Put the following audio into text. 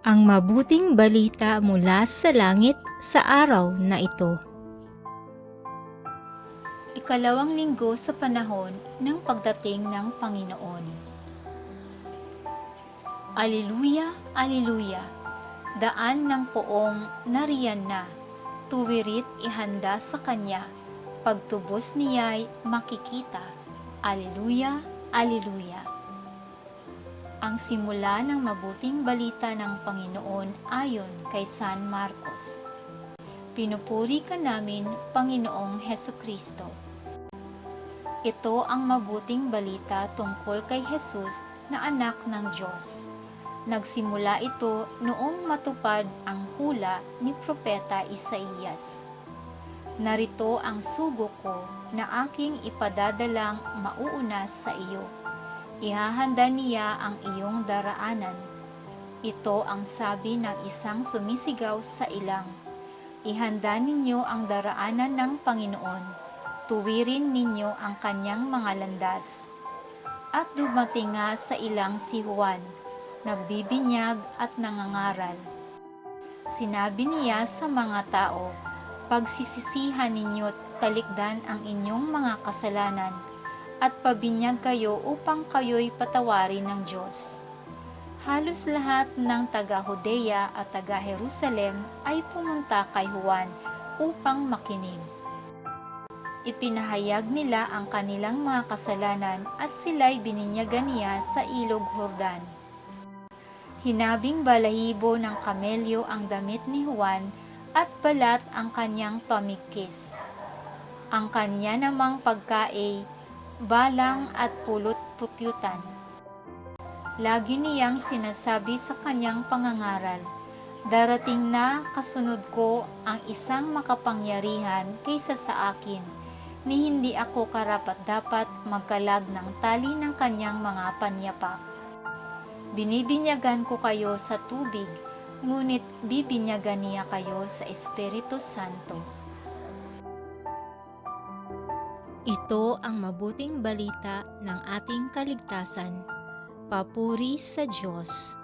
Ang mabuting balita mula sa langit sa araw na ito. Ikalawang linggo sa panahon ng pagdating ng Panginoon. Aleluya, aleluya! Daan ng poong nariyan na, tuwirit ihanda sa Kanya, pagtubos niya'y makikita. Aleluya, aleluya! Ang simula ng mabuting balita ng Panginoon ayon kay San Marcos. Pinupuri ka namin, Panginoong Hesukristo. Ito ang mabuting balita tungkol kay Jesus na anak ng Diyos. Nagsimula ito noong matupad ang hula ni Propeta Isaías. Narito ang sugo ko na aking ipadadalang mauuna sa iyo. Ihahanda niya ang iyong daraanan. Ito ang sabi ng isang sumisigaw sa ilang. Ihanda ninyo ang daraanan ng Panginoon. Tuwirin ninyo ang kanyang mga landas. At dumating nga sa ilang si Juan, nagbibinyag at nangangaral. Sinabi niya sa mga tao, pagsisisihan ninyo't talikdan ang inyong mga kasalanan, at pabinyag kayo upang kayo'y patawarin ng Diyos. Halos lahat ng taga-Judea at taga-Jerusalem ay pumunta kay Juan upang makinig. Ipinahayag nila ang kanilang mga kasalanan at sila'y bininyagan niya sa ilog Jordan. Hinabing balahibo ng kamelyo ang damit ni Juan at balat ang kanyang pamigkis. Ang kanya namang pagkain balang at pulot-putyutan. Lagi niyang sinasabi sa kanyang pangangaral, darating na kasunod ko ang isang makapangyarihan kaysa sa akin, ni hindi ako karapat-dapat magkalag ng tali ng kanyang mga panyapak. Binibinyagan ko kayo sa tubig, ngunit bibinyagan niya kayo sa Espiritu Santo. Ito ang mabuting balita ng ating kaligtasan. Papuri sa Diyos.